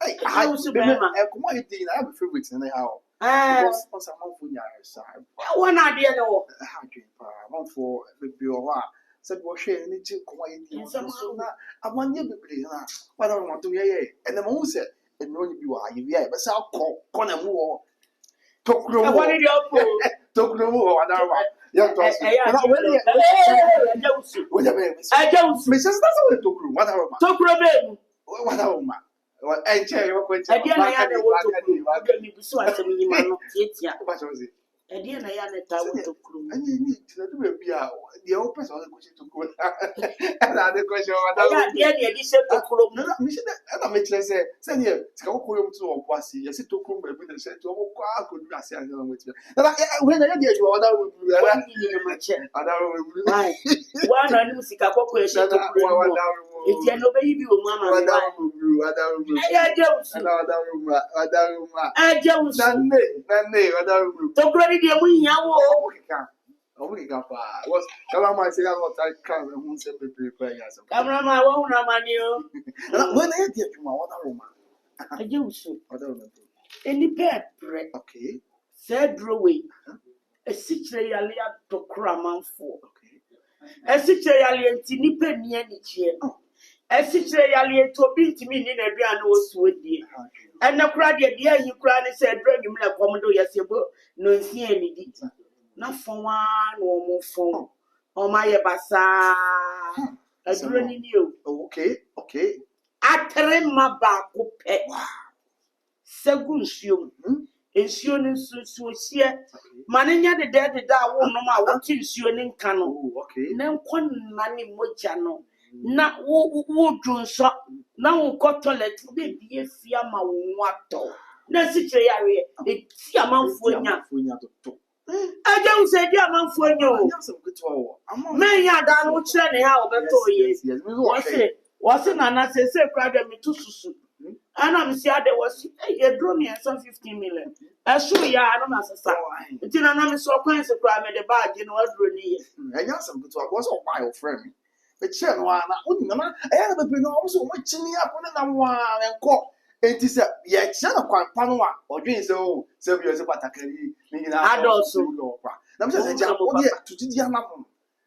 Hey, I was a man. Come on, I have a favorite in the house. Because I'm not for your side. One idea, no. One for the Biola. Said, was she any too quiet? I want you to be what I want to hear. And the moon said, and no, you are, yeah, but I'll call Connor Moore. Talk no more. Talk no more. I don't know. Well, I tell you what, I didn't have a water to so I said, you might not yet. What was it? I didn't have a tower to crew. And you need to be out. The open on the question to go. Another question. I said to crew. No, I make say, send here, go home to a passy. Yes, it took room and said to a car could be a sand with you. When I get you, other would be my chair. One I knew Sicako question. If you know, baby, Mamma, I don't Sunday, we was Kalama say I come and won't say prepare yourself. Camera, my own money. When I get you, my other room, I use any pet, okay, said Draway, a situation to cram for, a situation to nip near each year. A situation to beat me in a grand was with you. And the crowd, dear, you cried and said, bring him like Commodore Yasibo, no, see any detail. Not for one or more phone. Oh, my bassa. A drone you. Okay. I tell my back, pet. Segunsium. Insurance was here. Manania the dead that won't know my watching you in Cano. Okay. No one money mojano. Na wo dronso na wo toilet be bie fia ma wato na sitre yare e ti amanfo nya to aja wo se di amanfo nya o me ya da no kire ne ha obeto ye wo se na na se kra de me to susu ana me si ade wo si e drone me 15 million e so ya no na sesa nti na me so kwan se kra me de bag no adro ni ye anya sam to wo so buy your friend. The chair, no, I have been also watching me up on the one and call. It is a yet, quite Panama or doing so, years about a I also know. I'm just a job to the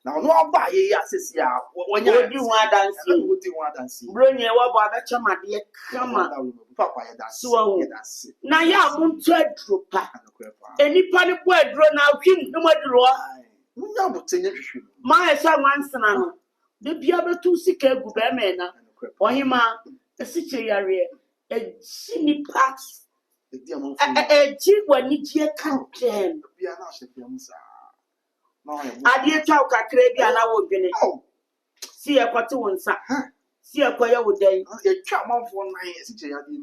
now, no, buy a yes, when you do want dancing, would you want dancing? Bring your what about your my dear, come on, Papa, that's now, ya won't try to pack any panic word run out him, no matter what. No, but my son once and the Biaba two sick gu bemena or him a situation a chini pass a cheap when you can't jam. I dear talk a crabby and I would be see a quarter one sa see a choir with day a chum of 1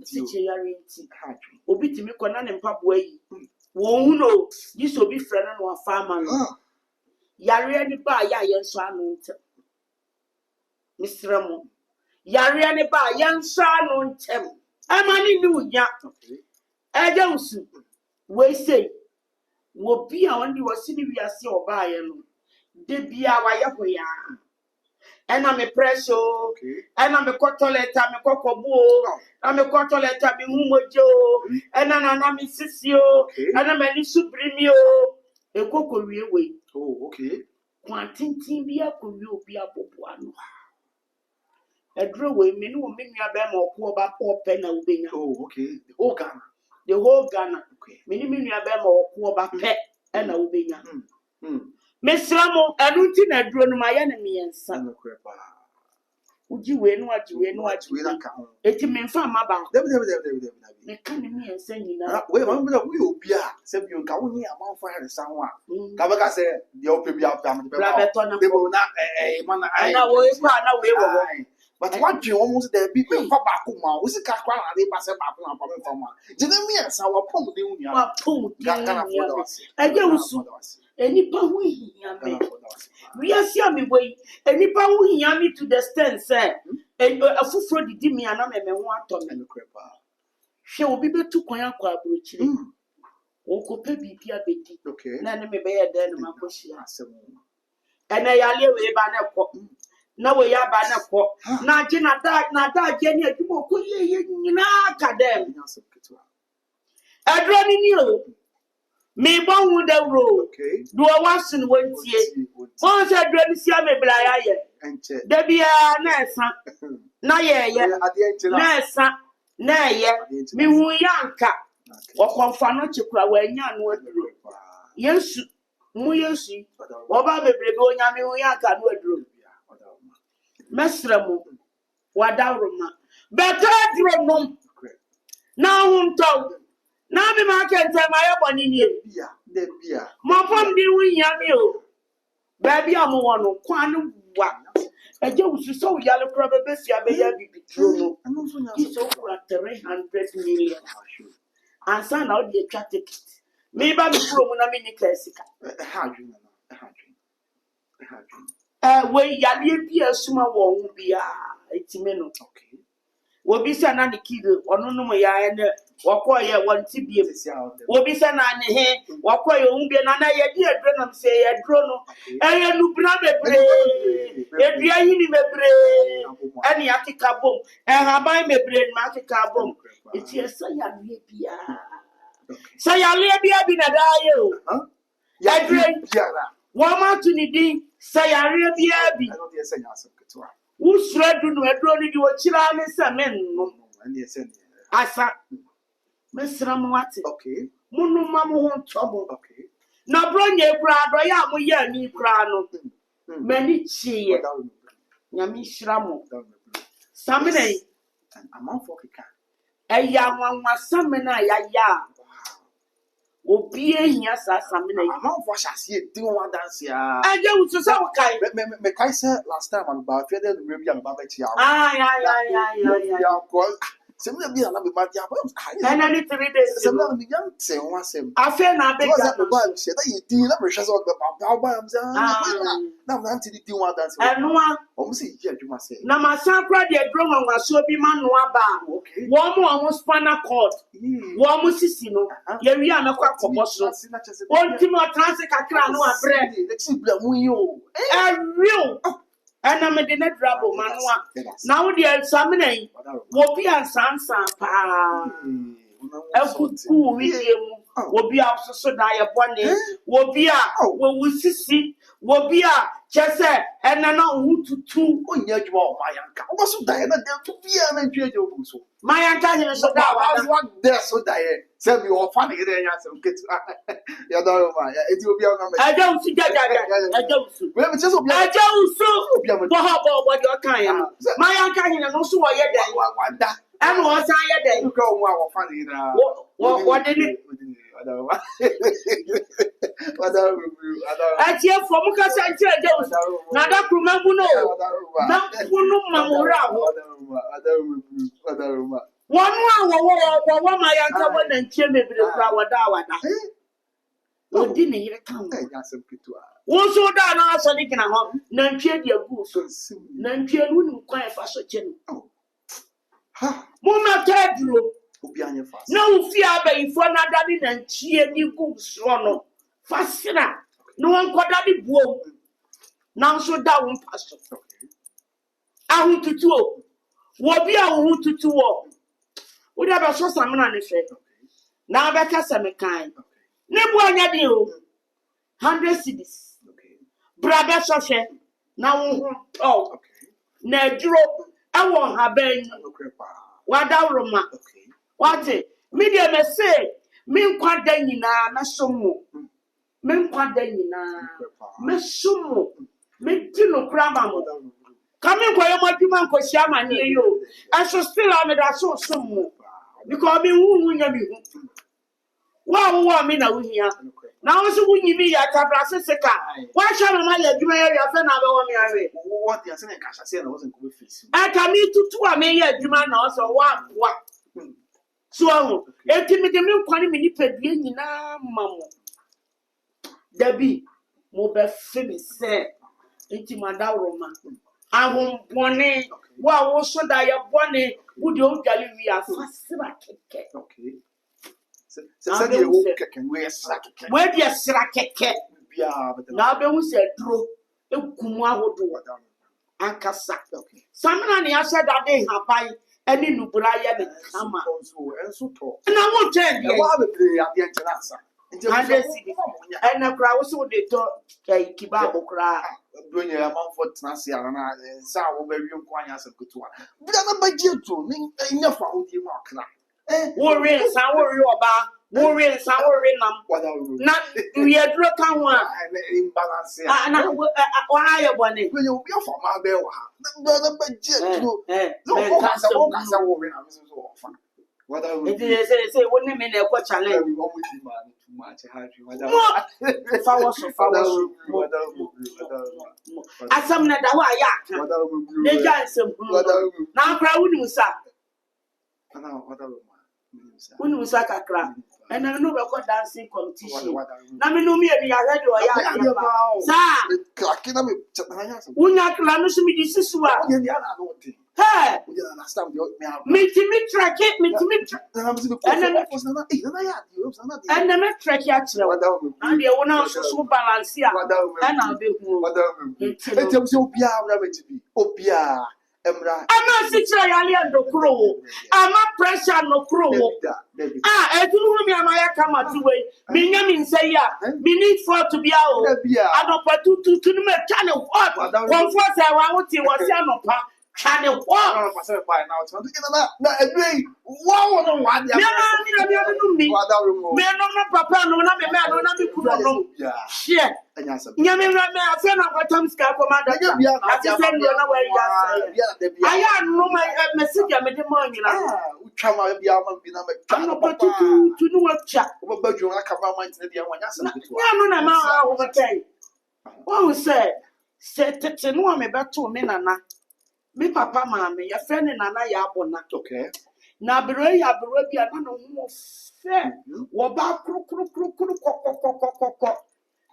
situation obit me conan and pub way won't know this will be friend or farmer. Yari ba ya yen so anu ntem Mr. Mo yari ani ba yen so anu ntem amani ni unya ejansu we say wo bi a won di wasi ni wiase oba ye no de bia wa ye hoya ena me presso ena me kotoleta me kokobu na me kotoleta me humojo ena na me sisio ena me ni suprimio ekoko we. Oh, okay. Quantin be a could you be a popuano? A drawway, me no mean your bam or poor back or pen. Oh, okay. The whole Ghana. Okay. Many mean your bam or poor back pet and a wing. Miss Ramo, I don't think I drew my enemy and son. Would you win what you win what you will account? It means from about them. They come me and send you now. We will be a send you go near among fire someone. Kavaka said the open be up down the they will not a man. I know but what you almost there people for Bakuma was a car they pass a Bakuma from one. Didn't mean our pump the union. I don't any power we are seeing way any power me to the stand say a full front did me and I'm a want to she will be to Koya Quabruchi. Oko baby, okay, none may bear then my bush. And I alleyway banner. na we ya ba na ko na je na da je ni adwuma ko ye nyina academy adro ni o me bon hu da ro do wasin wontie won se adro ni sia me bla ya ye da bia na esa na ye na esa na ye mi hu yanka okonfa no chekura wa nya no adro yesu mu yesu oba bebrebe onyame hu yanka no adro mesremu wadawroma beta adro nom na hunto na me ma kente ma ye boni ni bia mo pom di hu yame o ba bia mo wono kwanu wa eje wusu so yale kura bebe sia be ya bibitro no iso kura 300 million ansa na o de twa ticket me ba me pro mu na me ni klasika we yale bia suma wo hu bia etime no obi sa na ne kido ono no mo ya ne wakoye wonti bie obi sa na ne he wakoye umbe na ye di adro na se ye adro no eye nu bra bebre edua yini bebre ani akika bom haban bebre ma akika bom eti esa ya le bia sa ya le bia bi na da ye o ya dre biara wa ma tu ni din sa ya le bia bi usra du no adro ni di wo kira ne se men no asa mesra mo wate munu ma mo ho tobo na bronye kura do ya mo ya ni kura no mani chiye nyami shira mo samene amanfo keka eya nwanwa samena ya obi ehia sa samene amanfo hyase din wa dance ya aje wuso sa wakai me kai say last time am ba fe dey no bia me ba chia ya semna bia na be ba dia ba na ni 3 days semna me yan te wa sem afi na be ga ba she da yi din na me hwe so ba am say na na anti din wa dance enwa o mo si yi adwuma say na ma san kra de adwuma nwa so bi ma no aba wo mo spinal cord wo mo sisi no ye wi amekwa kobo so onti no transe kakra no abre de ti bla mu yi o real ana me de na drabo manua na wo de examine wo bi ansansan pa akuku wi mu wo bi asoso da ye bone wo bi a wo wusisi wo bi a chese ena na hututu onya adwuma o mayanka o so da ye na de to bia na ntwe je o so mayanka ni so da wa de so da ye se bi o fa ne ye nya se ketu ya da o ma ya eti obi a na me aja usu aja usu we me cheso obi aja usu bo ha bo de o kan ya mayanka ni no so wo ye de wa da enu o san ye de ko o wa fa ne na wo de ni atie from kasa nti aja usu na da kruma bu no na kunu mamura ho wonu a wo mayanka wo na ntie mebre kura wada odi ne yire kan wo so da na aso ni kina ho na ntie dia gu so na ntie nu ni kwan fa so che no mo ma ta duro obi anya fast na ufi abayifo na dade na ntie ni gu so no fasira no won koda di buo na so da won paso ahuntutu o wo bi ahuntutu wo wo da ba so samna ne fe na ba ka samekan ne bu anya de o 100 cedis brother so fe na wo ho na duro awon haban wada roma wate media me say me nkwada nyina na somo me nkwada nyina me somo me tino krama mo kame ko yemo adwuma nko sia mane yo aso still am da so somo because me hu nya me hu wa me na wuhia na wo so wunyi mi ya tabra seseka wa sha mama ya adwuma ya fe na be wo me awe what you say na kasha say na was nko face aka mi tutu a me ya adwuma na so wa so ahu etimi de me kwani me nipadue nyina mamo dabi mo be fe me se enti madawroma ahum bone wa wo so da ya bone wo de o dwale wi afasira keke okay se de wo keke we sra keke we de sra keke bia na be hu se duro ekumu ahodo ankasa. Okay. Samina ni ashe dade hapai eni nubura ye me kama. Na mo tell E wa be play ade enchana asa. And kura wo so de to kiba bokura. Donya ya manfo tenase ya na sa wo ba wi nko anya asa kutuwa. Bia na ba jeto ni nya fa wo di ma kra. Wo re san wo re oba. Wo re san wo re nam. Na we aduro kan ho a. Imbalance ya. Na wo ayo bone. Donya obi afa ma be wa ha. Na ba jeto. No Me ko kasa wo re na me so ofa. What are we? It is say one me na ko challenge. We always demand too much happy. Asam na da wa ya kan. Ne jansem kunu. Na akra wunu sa. Wunu sa kakra. And I know we dancing competition. Na me no me bi ya ready o ya. Sa. Wunya kla no so mi disisu a. Hey, me track it, me and me track it. And the one so balance here. And I'll be I'm not sitting here no crow. I'm not pressure no crow. I do me am I come at the way. Me name say ya. Me need for to be out. I don't put to me channel what. Comfort I want to was ya no pa. Channel what? No, papa no na me no na me kuro no. Share. Nyame me afia na kwatam ska komanda. Ati se ndo na wari ya. Aya no my message me de man nyina. Utwa ma bia ma bi na me twa no patu tu no wacha. Wo ba badwo aka ba man tene dia wanya sam keto. Ya no na ma wo betai. Wo say tete no me beto me nana. Me papa mama ya friend nana ya abona. Okay. Na bere ya bere bia na no ho fe. Wo ba kru kokokokoko.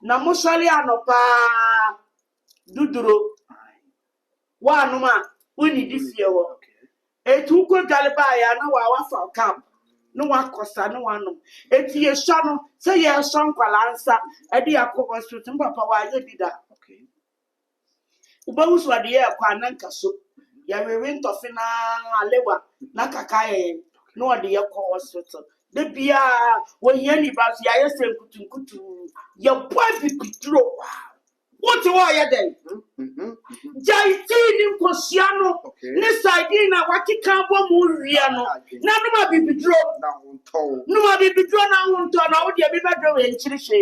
Na mosali anopa duduro. Wa no ma woni di fie wo. Etu ko galeba ya na wa fa camp. No wa kosa no wa no. Eti ye sha no se ye so nkwala nsa e de akoko hospital papa wa ye bida. Okay. Ubawusu ade ye kwa nanka so. Ya wewe ntofe na alewa na kakaye no ade ye ko hospital de bia wo hia ni ba so ya yese nkutu ye boy bipitro what wo ya den jai ti ni nkosia no ne side na wakika bo mu wia no na no ma bipitro Na wonto na wonto na wo de bi bedro we nchirihye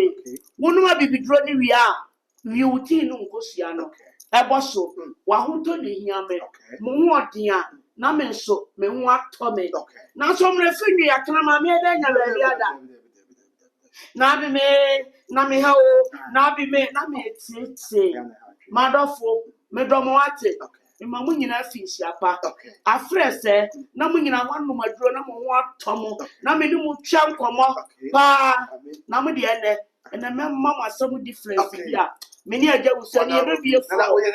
wo no ma bipitro ni wia wi uti no nkosia no eboso wa hunto ne hia me mo hoden a na me so me ho ato me na so mre finwi yakna ma me da nya ba biada na bi me ha o na bi me na me tete madofo me domo ate me ma mu nyina fi siapa afrese na mu nyina wanu maduro na mo ho ato mo na me ni mu twa nkomo pa na mu de ene me mama some difference here many aja usani e be bie fo na o de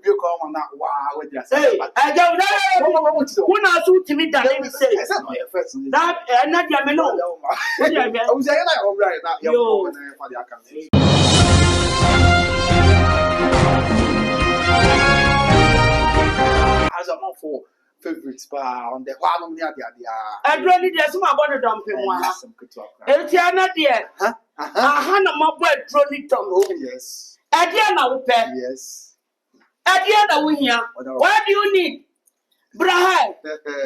be ko ma na wa we dia say aja una su timi da let me say that na dia me no o dia be o say na o right na yo na fa dia kan as a man for favorites pa on the one near dia adroni dia so ma bodo dompe mo ha etia na dia aha na mabo adroni dom oh yes edia na wo pe yes edia na wo hia what do you need brahai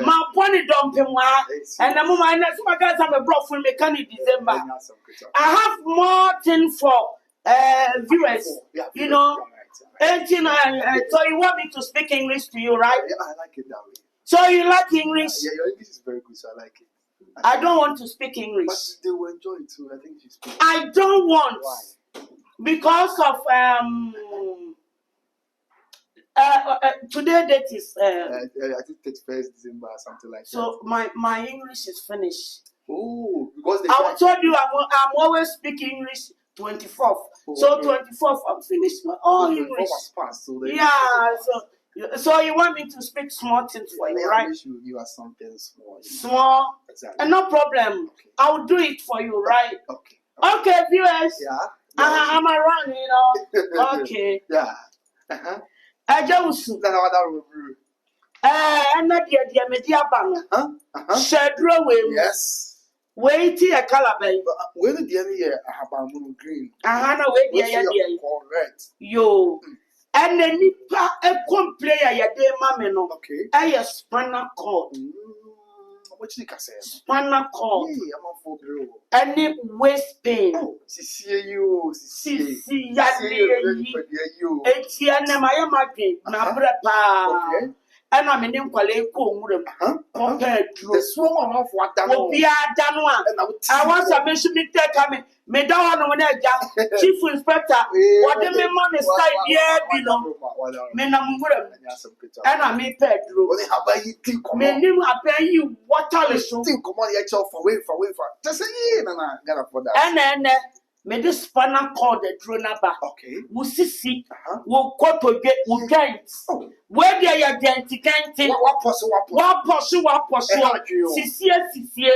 ma boni dompe mo ha and na mo ma na so ma ga some bro for me can in December I have more thing for viewers you know and so you want me to speak English to you, right? Yeah, I like it that way. So you like English? Yeah, your English is very good, so I like it. I don't want to speak English. But they will enjoy it too. I think you speak. I don't want. Why? Because of today date is I think 31st December or something like so that. So my English is finished. Oh, because I told you I'm always speaking English 24th. Oh, so okay. 24th I'm finished all English. Passed, so yeah, so you want me to speak small things for you, right? You give us something small. Small? Exactly. And no problem. Okay. I'll do it for you, right? Okay. Okay, viewers. Yeah. I'm around, you know. Okay. Yeah. Ajawusu. Then what are we? Na dia media bano. Shedro we. Yes. Wait a calabash. When the end year I have a moon green. Ahana we dia. Correct. Yo. And then nipa a player ya de mame no. Okay. I spinal cord. What you can say? Spinal cord. I'm a for blue. Any waist pain. Oh, see you. Ya you. Etiana my magin. Na brepa. Okay. And I'm in Kwale Kumurum. Compared to the swam of what that will be a Danua. I was a mission me take coming. Me down on a chief inspector. What the man is like, yeah, below. Menamura. And I may pay through. How about you think? Me name I pay you what I should think come on yourself for way. Just a year and I got for that. And then me this spanner called the drone back. Okay. We see. We'll go to get we can't. Where they are getting what pursue. Sisi.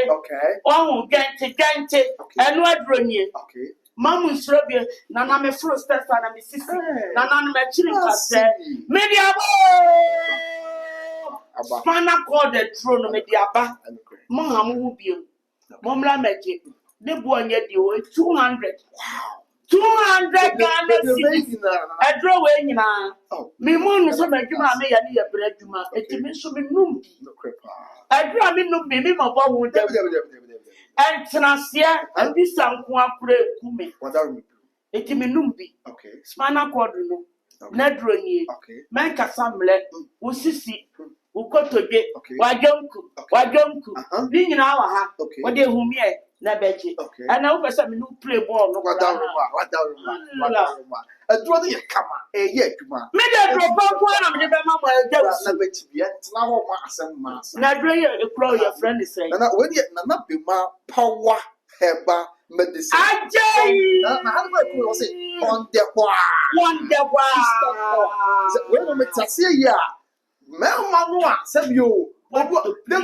Okay. Oh, gente. And what drone ye? Okay. Mamu Srobia, Nana me first test and me sissy. Nana me chilling say. Media Spanner called the drone media back. Mamma will be. Momla magic. The boy yet you 200. Wow. 200 Ghana cedis. A drawing now. Me moon so make you may a bread to my intimation be noom. I draw me no baby my boy. And Tanasia and this song pray kume. What are we? It me numbi. Okay. Spanner quadrino. Nedron ye. Okay. Man casamble. Usisi. Ukoto de. Wajonku. Being in our ha. Okay. What they whom ye. Nabeji. Okay. And I hope some new play ball. What down. A draw the come. Yet, man. Maybe I drop one of the Bama. Now, some mass. Nadria, a crow your friend is saying. And when yet not be my power, herbal medicine. I say on the when I say, yeah, Mamma, said you. There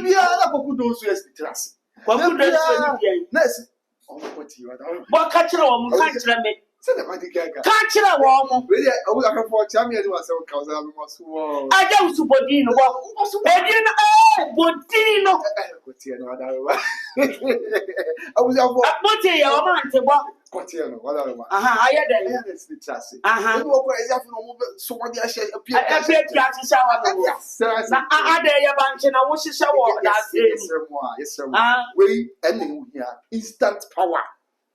be other those who is the class. Yes. What catch a woman can't me. Catch a woman. I would have for Champion myself because I was I don't support Dino. Bodino. I was a what a young man to walk. I had the chassis. So what I said appear. I appear to shower. I had a bunch and I was a shower. Yes, sir. We ending here. Instant power.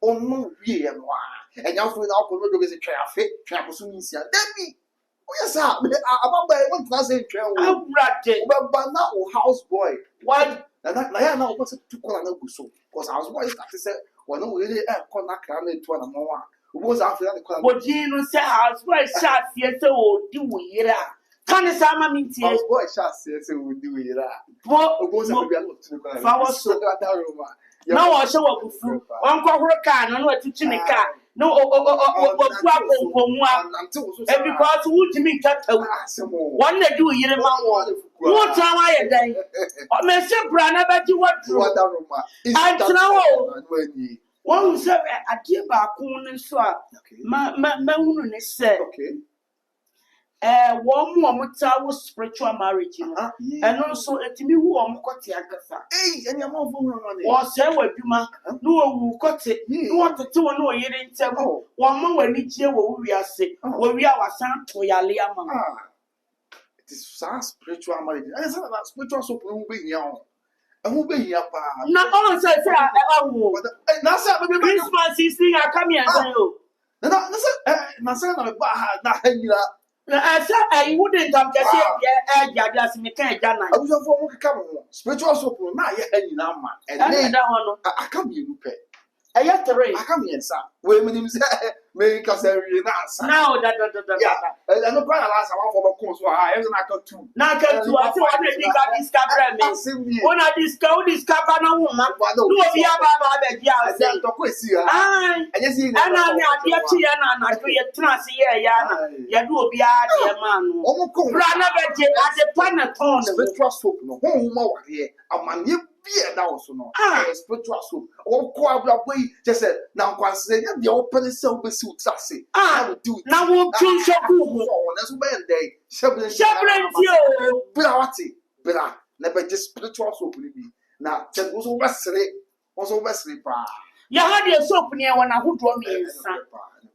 Oh, no, we and why. And now for now, we go to traffic. Traffic soon is here. Debbie. Yes, sir. I'm one class in travel. But now, houseboy. Why? And I know what's to call an episode. Because I was always to say, well, no, really, I call that clan into an more. Who was after that? What do you say? Houseboy shot here to do it. Can a summer mean to houseboy shot says it would do it. What was now I show up with food. Uncle Rocan, and what to Chinica. No, and because who to me cut one day do you remember what time I a day? Or Mr. Brana, but you what and now one who said a dear bacoon and swap. My woman is said, okay. One more was spiritual marriage, and also a me who am got the Agatha. And your mom or say what you ma no who got it. You want to do no you didn't tell one more when each year we are sick, where we are son to Yaliama. It is spiritual marriage. I said that spiritual so will be young. And who be here? Not all say, I will. That's what the Christmas is thing I come here and say, oh, my son, not I said I wouldn't have just said, yeah, that's me can't done. I was a former come spiritual soap, not yet any number. And I come you pay. I have to raise. I come here, sir. Women make us every answer. Now that, and no quite last one for the course. I have not two. Now, I got this cover. When I discover no woman, no, we are about beer that was no. Spiritual soap. Or quite way, just said, now, consider the open self suit. I will do it. Now, we'll choose your good. That's when they Shabran, you, Blawati, Bla, never just spiritual soap will be. Now, tell was over sleep. You had your soap near when I would draw me.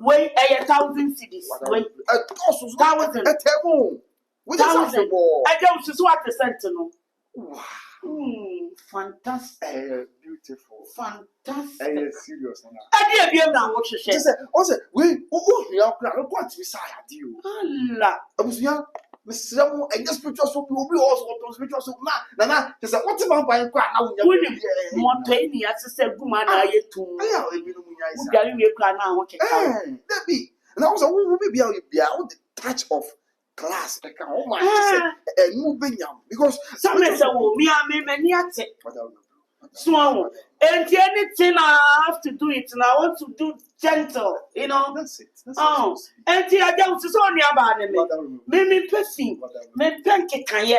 Wait, 1,000 cities. Wait, 1,000. I don't see what the sentinel. Fantastic. Beautiful. Fantastic. Serious. I didn't know what you said. Also, we are going to beside you. Allah. I was young. Mr. And just spiritual soap will be also spiritual soap. Now, just what's about buying crap now? Montaigne, as I said, woman, I yet to me. Debbie. And also, we will be able to touch of class. Oh my, and moving young because some say, oh, me, so, and anything I have to do it, and I want to do gentle, you know. That's it. Oh, and I don't see only about me. Me person, me penke kanye.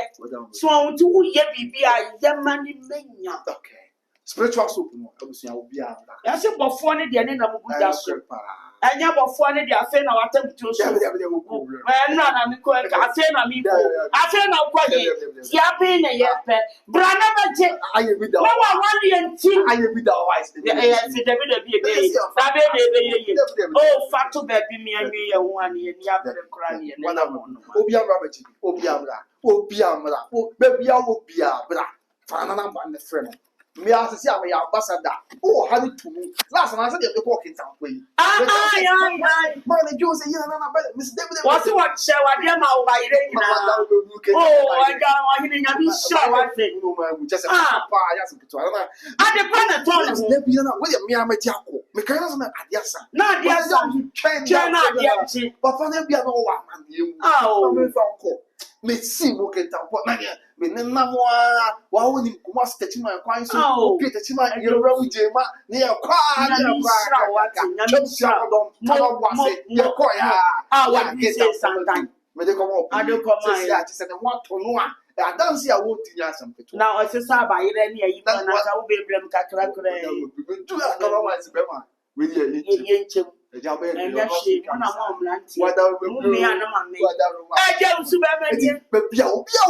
So I want to ye be a young man in Mania. Okay. Spiritual soup, I will be out. I said, but for the end of the and you have for the affair now attempt to show. Well, none of me quite I say, I say, now quite yapping a yap. Brother, I will be the one and two. I will be the wise. Oh, fat to baby me and me, 1 year, Yabba crying. Obiamra, baby, I will be a bra. Fanana and the friend. Me ask see our ambassador. Oh, how to me. Last night I said the walking some way. Man, the Jews say, Miss David. What's what shall I be now by rain? Oh, I got one shower thing. Just a I depend on William Yamatiako. Mechanism at Yassa. Not yes, I'm but for them be an old one. You me see look at that. Me Namawa, while you must touch my coins, so get a chima, you're wrong, Jema, near quiet, you're quiet. Get sometimes. Medical, I don't come. I said, what to know. I don't see a wood to Yassam. Now, I said, by any even I will be able to calculate. Really, and yes, she won a moment. What are we? I don't see but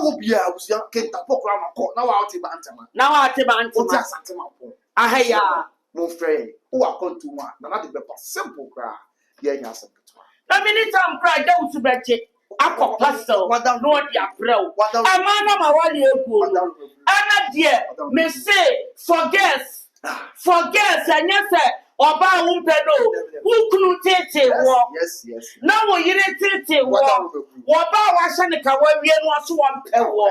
will be out. Get the program. Now out of Bantama. Now out of Bantama. I hear more free. Who are going to one. Not the simple cry. Yes, the minute I'm crying, don't to bet it. Apple pastel, what the Lord ya pro. What a man of my 1 year old. Anna dear, may say, forget, and yes, sir. Oba umpeno ukunu tete wo na wo yire tete wo oba wa hye ne ka wa wie no aso wo mpewo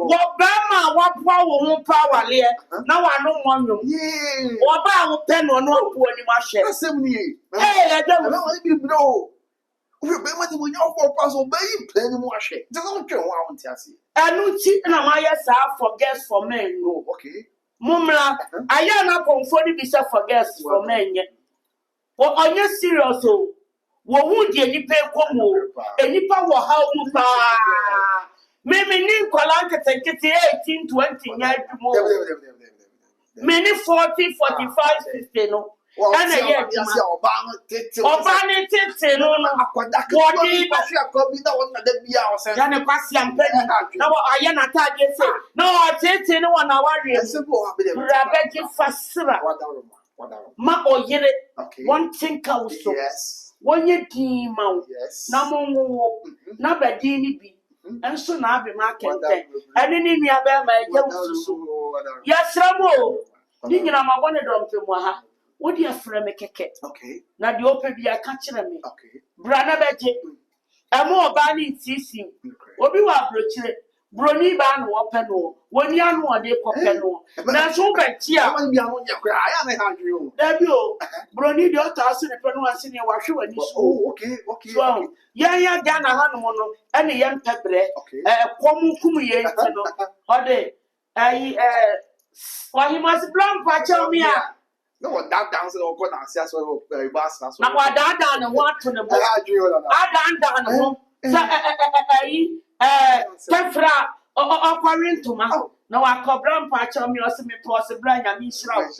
wo ba ma wa poa wo ho power le na wa no monwom oba wo pe no no apo ni ma hye asem ni eh ya na wa bi bro we be ma ti mo nya for pass o be yi pe ni mo hye just no twe wo awon ti ase anu ti na ma ya sa forget for men no okay Mumla, I am not conforming to forget for men yet. Well, on your serious, what would you pay Como? Any power how you pa? Maybe Nicola take it 18, 20 years more. Many 40, 45, 50, no. And again, Obama, no, what did now I am not target. No, I take no one. Ma or yet, one thing council. Yes, 1 year team out. Yes, no, not by DNB. And so now be market. And then in your bed, yes, Ramo. Didn't you know my one of them? What do you frame a keke? Okay. Now the open be a catching me. Okay. Brana Betty. A more banning ceasing. What be what brochure? Brony ban open or 1 year more day popeno. Now so back here. I am a you. There you Brony the other house in the penance in your wash you and oh, okay. So, yeah, Dana Hanono, and the young pepper. Okay. Kumu or they. Why he must blank patch on me. No, that dance or go down, says well, bastard. Now, I done and what to the boy. I done. Tefra or quarrying to my Now I cobra patch on me or some possible I mean shroud.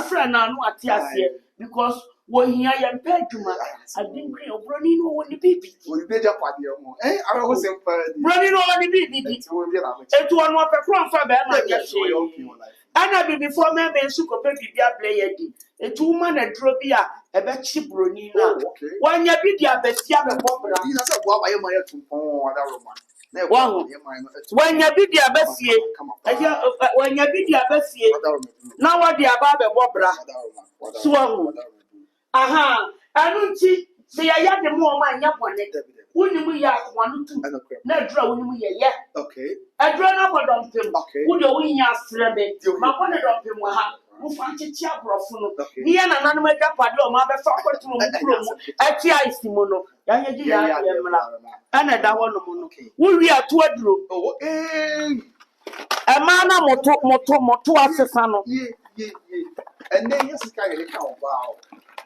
Friend, I know at Tiasia because when he I am paid to my I didn't create running over the baby. I was running over the baby. It one more per for Bama. And I be before me and Suko Baby play a 2 man and drobia a bet cheap runina. One ya be the bestia and Bobra. When you be the Abessie, when you be the Abessie, now what the Ababa Bobra, Swallow. Aha, I don't see I had the more my young one. Wouldn't we have 1 2? No, draw when we yet. Okay. I draw number of them. Would you win your friend? My one of them who find it Chiabro. Me and an animal Pado, Mother Soccer to at Simono. And that one. We are 2 oh, a man moto asesano. And then yes, kind of wow.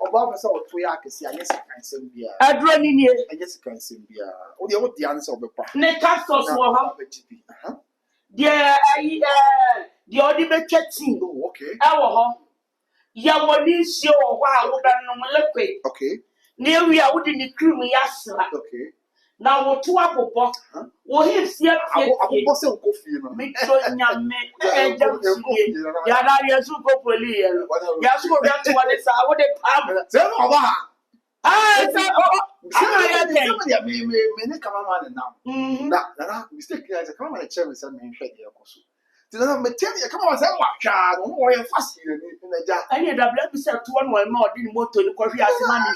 Obama saw 2 years, yes, I can send you. I draw in here, I guess I can send you. What the answer of the problem? Necastos were yeah, the Odebe chatting. Okay. Our home. Ya one is your wow, okay. Near we are within the crew, yes. Okay. Now what 2 apple box? What is here? I was so coffee. Make sure you Yada Yasuko Poli. Yasuko got to what is our palm. I said, oh, may come on now. That mistake is a common chairman and shake your cosu. Then I'm telling you, come on, say what child, or you're fast in the jar. I need a black set to 1 more, didn't want to look coffee as money.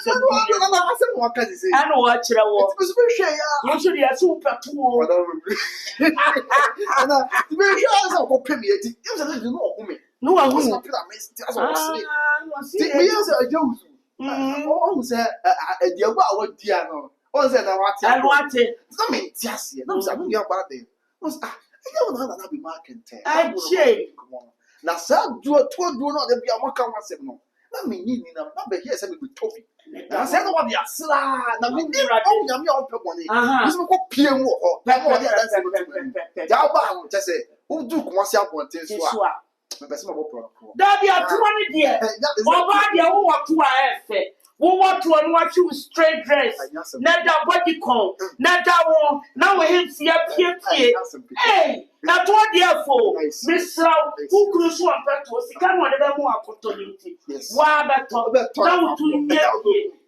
What can you say? I know what you want. You should have super 2 or very sure I'll pay me. It was a little more. No, I was not almost a dear what dear no. All said I want it. Some just here. No, something about them. I don't know that be marking. I say, now, sir, do a 2 do not be a mock myself. No, I mean, you need a number here, something with Kofi. I said, what the sla, I mean, I'm your money. This will go PM or Jabba, just say, who do myself want to swap. That be a 20 dear. What you want to have? Who want to watch you straight dress? Not that body con, not that one. Now we have see up here. Hey, not what therefore, Miss Rao, who could swap to us, can whatever more opportunity. Why that now to me?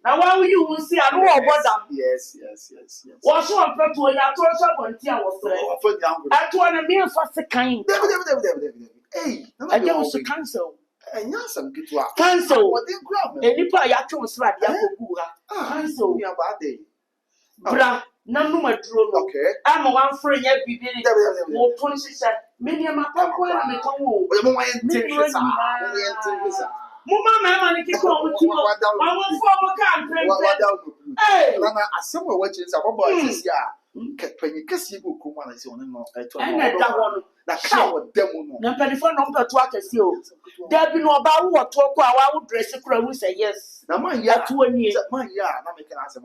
Now, why will you see a more about them? Yes. What's one pet to a yacht or I told a mere fast kind. Hey, I don't see cancel. And yes, I'm good to cancel. What they grab? Any part I chose like cancel me about day. Bra, none my drone. Okay, I'm a 1 friend yet be very more 26. Many of my papa and the home. Mamma, I keep on with you. I want for my hey, I somewhere watching some boys. When you kiss you, Kumana is on that one. That cow demo. No, telephone number to work as you. There be no about what talk I would dress a crow who say yes. Now, my yard 2 years. My yard, not making us a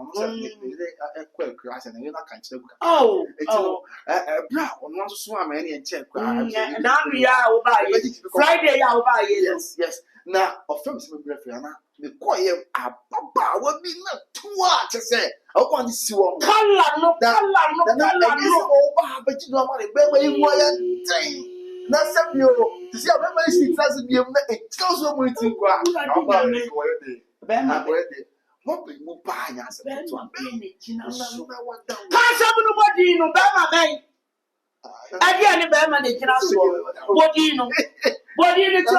quick grass and you're not kind of. Oh, brown, not swam any and check. Now we are by Friday, I'll buy it. Yes. Now, of films, the quiet papa will be not too much to say. I want to see one. Color, but you don't want to be way. That's some you to see how many doesn't be a thousand waiting. What will you buy us? Can't nobody know Bama. Again, Bama, they cannot swallow. What do you know? What do you know?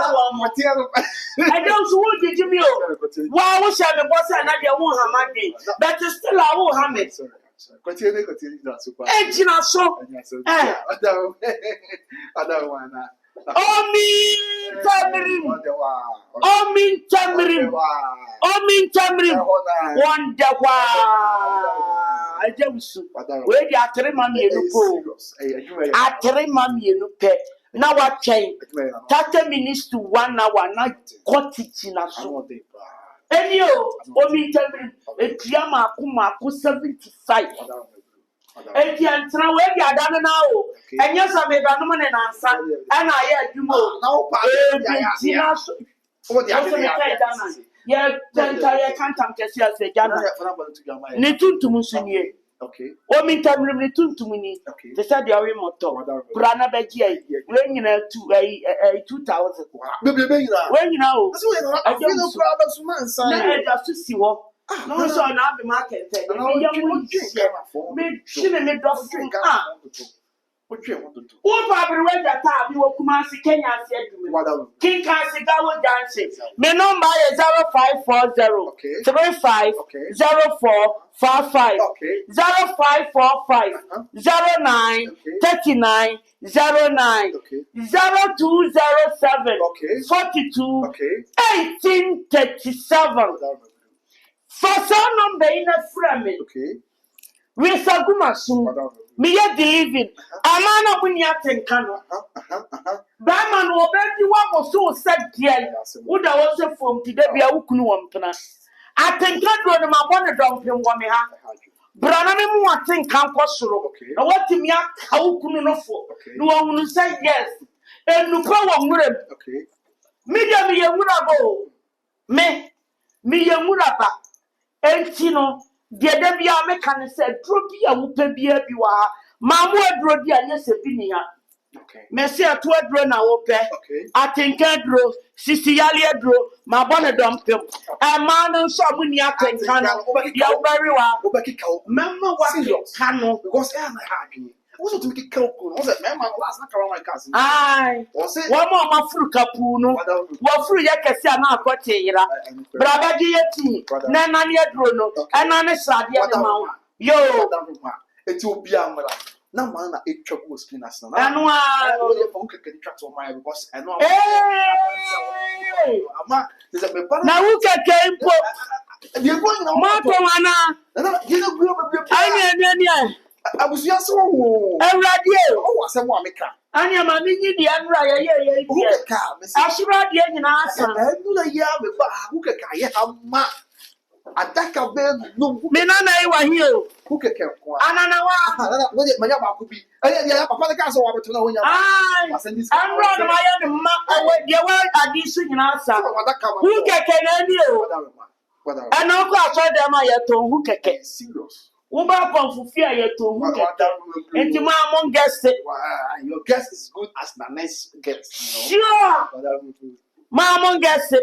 I don't want to give you. Why was I the boss and I won't have my day? But still, I won't have it. Continue. Engine so. I don't want that. Wonderful. I don't where the atari mammy atari mammy pet. Now what change? 30 minutes to 1 hour, not got teaching us. And you, Omi Tamrim, a Tiama Kuma, 75. enti antra we dia da no na o enya so me ba no ne nansa ana ya adwuma na wo pa ya so o dia ya tanta ya kantam kesi ase jana ne tuntum sunye okay o mi tamrim ne tuntum ni te sa dia we moto kura na ba gi ai we nyina 2000 be nyina we nyina o so we no afino kura ba so man san na e da so si ho no so na be market e me ya mo me chine me do fun What probably went that time you will come and see Kenya said to me. King Kasigawa dancing. My number is 0540 35 04 55 0545 09 39 09 0207 42 1837. For some number in a frame. We saguma me ye believing amana bunya tenka no ba man wo be di wa go so said there wo da wo se fom ti da bia wo kunu wo mpena atenka do no ma bo ne dompem wo me ha brana me mu atenka nkosoro na watimi aka wo kunu no fo no wo hunu say yes enupa wo nwurem media me ye nwuraba me ye nwuraba enti no de da bia me kan say dro bia wo pa bia bi wa ma mo adro di anye se bi ni ha me se ato adro na wo pe atenka adro sisi yale adro ma bo ne dompem e ma no so mo ni atenka no ya wo bari wa wo be kika wo memma wa ka no because e na ha adwene wo so to kika wo no say memma last na ka wa cars ai wo ma furu kapu no wo furu ya kese na akote yira braba gi yeti na na ne adro no ana ne sade ne ma wo yo eti obi amra na man na etwa go screen as na anu a no ye for ukeke twa to my because eno ama is a me na ukeke impo ye go na ma to wana na ye no go be ani abusia so wo awrade o wa se mo ameka ani ma mi nyi dia nra ye ukeke asura dia nyina asa enu na ye be ba ukeke ye ama Adaka be no me na na iwa hio ukeke kwa anana wa we manya ba ku bi ya papa ka so wa beto na wonya ai amro na ya de ma awe dia wa adi su nyina asa ukeke na ni o ana ko aso de ma ye to ukeke serious wo ba konfufi a ye to ukeke enti ma among guest your guest is good as the next guest sure ma among guest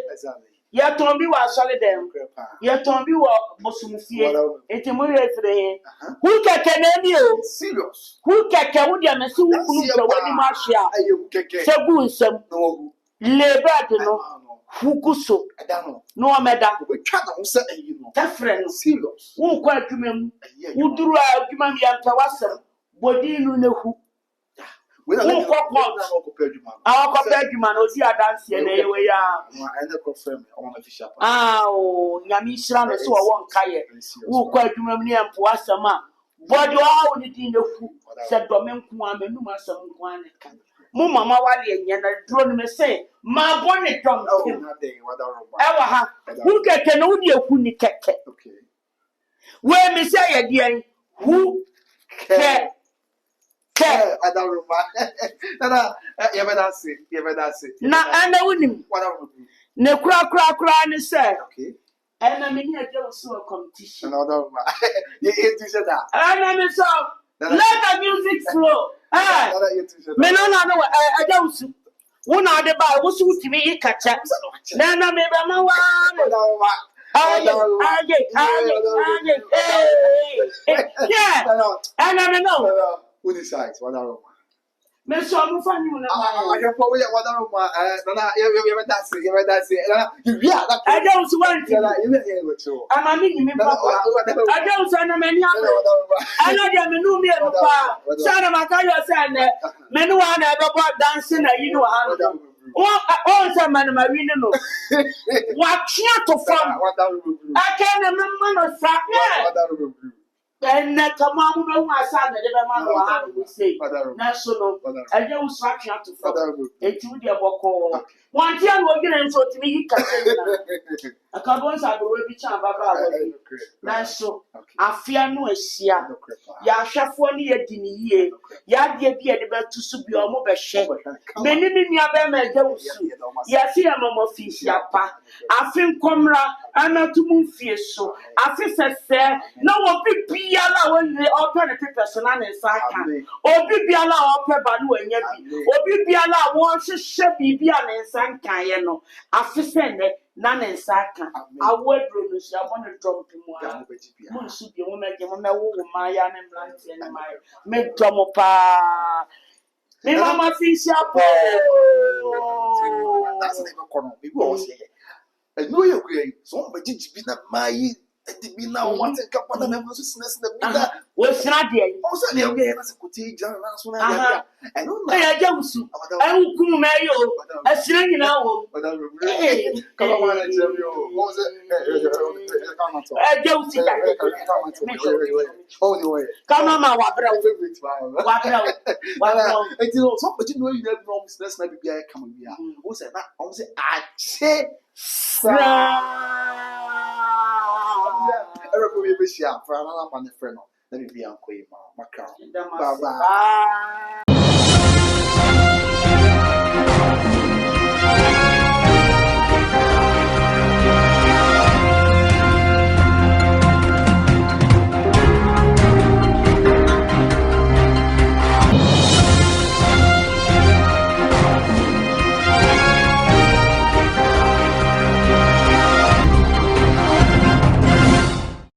ya ton bi wa sole dem ya ton bi wo bosumfie enti mo ye fere hu keke na ni o serious hu keke wo dia me si wu kunu pe wani ma hia se gu nsem lebad no hukuso no omeda we twa na ho se ayi no tafre no serious wo kwa adwuma mu wo duru adwuma mi anta wasem bodinu na hu we na akọpẹ adwuma na odi adanse na ewe ya o nyame isra no so wo nkaye wo kwa adwuma mu ne ampo asem a body all ni di na hu se do me nko amanum asem nko an ka mo mama wale enya na duro no me say ma bone dom ewa ha hu keke no di ehu ni keke we me say ye die hu ke Adaruma. Na ye better say. Na ana wunim. Ne kura ni say. Okay. Ana me ni aje so competition. Na Adaruma. Ye tu say that. Ana me so let the music flow. Me no aje usu. Wona de ba wo su timi ikacha. Na me ba ma wa. Aye. Yeah. Ana me no. Who decides? Adaruma. Me so mo fa ni una. I can probably Adaruma. Na you better say. You yeah that. I don't want you hear what you. I'm a mini papa. I don't want a many. I know them no me no pa. Sana makayo say na me no wan e be dancing na you know how. Oh say man ma win no. Wa tia to fam. I can remember no sa. And come on, my son, the man will say, National, and you start to follow a 2 year walk. 1 year will get into to me. A couple of be charmed by so I fear no sia. Ya shafoni a dini, ya dear be the best to sub your mobile share. Many near them a jealousy. Ya see a mamma fish yapa. I think Comra, I'm not to move fierce so. I think say, no one be allowed the alternative person and Saka. Or be allowed Pebanu and Yabi. Or be allowed once a shabby be an San Cayano. I send it. None and Saka. I would promise I want to drop him one. Monsieur, you will make him a my young and blanty and my make Tomopa. Me mama fish up. That's never corner. People all say, I know you're great. Somebody be not my. It be now one thing couple of them was the what's not there? Also, the as a cottage and I don't know. I will come mayo. I see you now. Come on, I tell you. I don't see that. Anyway, Come on, my and you know, somebody know you have no business, maybe be coming here. Who said that? I say, I say, everybody be share for another man, friend. Let me be uncle, Macau. Bye bye.